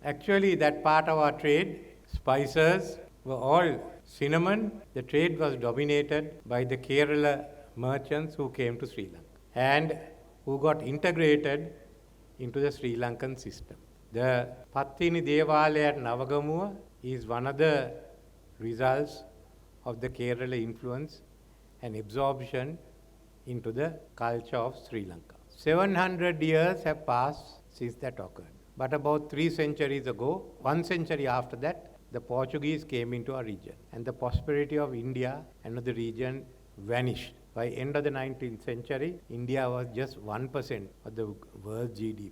Actually, that part of our trade, spices, were all cinnamon. The trade was dominated by the Kerala merchants who came to Sri Lanka and who got integrated into the Sri Lankan system. The Pattini Devalaya at Navagamuwa is one of the results of the Kerala influence and absorption into the culture of Sri Lanka. 700 years have passed since that occurred. But about 3 centuries ago, 1 century after that, the Portuguese came into our region. And the prosperity of India and of the region vanished. By end of the 19th century, India was just 1% of the world's GDP.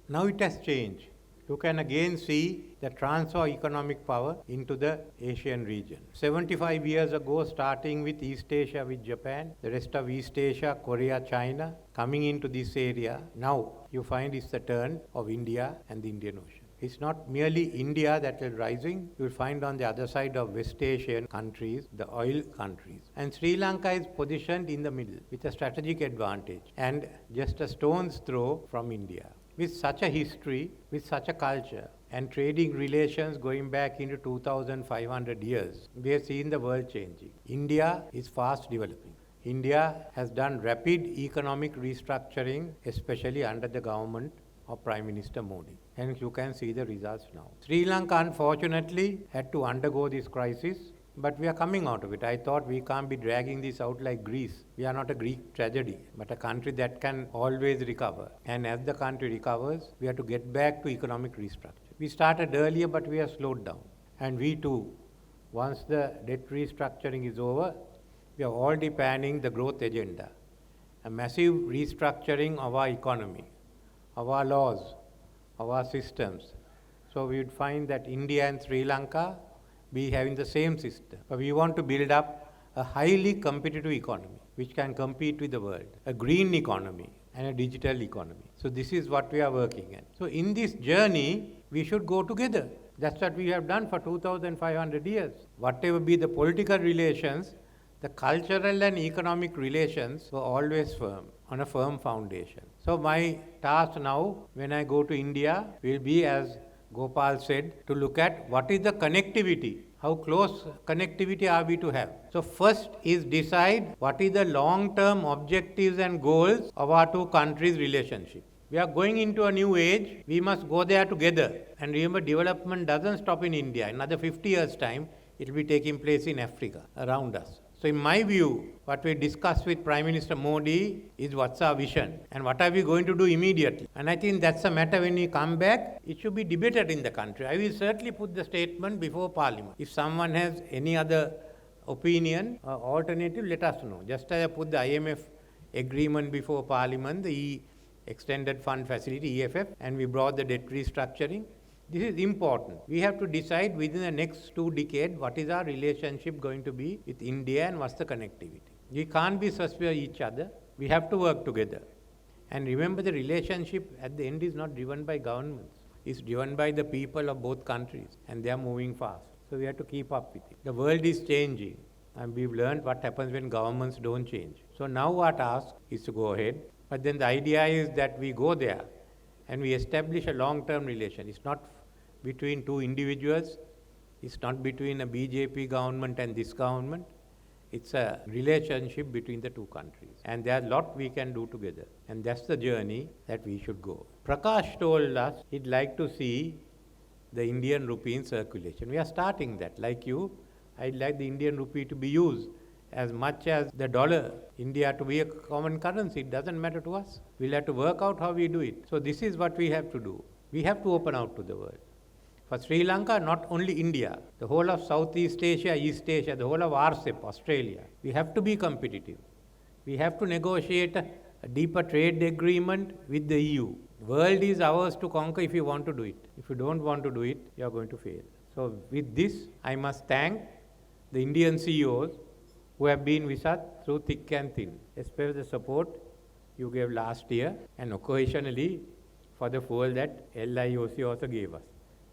Now it has changed. You can again see the transfer of economic power into the Asian region. 75 years ago, starting with East Asia with Japan, the rest of East Asia, Korea, China, coming into this area, now you find it's the turn of India and the Indian Ocean. It's not merely India that is rising. You will find on the other side of West Asian countries, the oil countries. And Sri Lanka is positioned in the middle with a strategic advantage and just a stone's throw from India. With such a history, with such a culture, and trading relations going back into 2,500 years, we have seen the world changing. India is fast developing. India has done rapid economic restructuring, especially under the government of Prime Minister Modi. And you can see the results now. Sri Lanka, unfortunately, had to undergo this crisis, but we are coming out of it. I thought we can't be dragging this out like Greece. We are not a Greek tragedy, but a country that can always recover. And as the country recovers, we have to get back to economic restructure. We started earlier, but we have slowed down. And we too, once the debt restructuring is over, we are already planning the growth agenda. A massive restructuring of our economy, of our laws, of our systems. So we would find that India and Sri Lanka be having the same system. But we want to build up a highly competitive economy which can compete with the world, a green economy and a digital economy. So this is what we are working at. So in this journey, we should go together. That's what we have done for 2,500 years. Whatever be the political relations, the cultural and economic relations were always firm, on a firm foundation. So my task now, when I go to India, will be, as Gopal said, to look at what is the connectivity. How close connectivity are we to have? So first is decide what is the long-term objectives and goals of our two countries' relationship. We are going into a new age. We must go there together. And remember, development doesn't stop in India. In another 50 years' time, it will be taking place in Africa, around us. So in my view, what we discussed with Prime Minister Modi is what's our vision and what are we going to do immediately. And I think that's a matter when we come back, it should be debated in the country. I will certainly put the statement before Parliament. If someone has any other opinion or alternative, let us know. Just as I put the IMF agreement before Parliament, the Extended Fund Facility, EFF, and we brought the debt restructuring. This is important. We have to decide within the next 2 decades what is our relationship going to be with India and what's the connectivity. We can't be suspicious of each other. We have to work together. And remember, the relationship at the end is not driven by governments. It's driven by the people of both countries, and they are moving fast. So we have to keep up with it. The world is changing, and we've learned what happens when governments don't change. So now our task is to go ahead. But then the idea is that we go there and we establish a long-term relation. It's not between two individuals. It's not between a BJP government and this government. It's a relationship between the two countries. And there's a lot we can do together. And that's the journey that we should go. Prakash told us he'd like to see the Indian rupee in circulation. We are starting that. Like you, I'd like the Indian rupee to be used as much as the dollar. India to be a common currency. It doesn't matter to us. We'll have to work out how we do it. So this is what we have to do. We have to open out to the world. For Sri Lanka, not only India, the whole of Southeast Asia, East Asia, the whole of RCEP, Australia, we have to be competitive. We have to negotiate a deeper trade agreement with the EU. The world is ours to conquer if you want to do it. If you don't want to do it, you are going to fail. So with this, I must thank the Indian CEOs who have been with us through thick and thin, especially the support you gave last year and occasionally for the fuel that LIOC also gave us.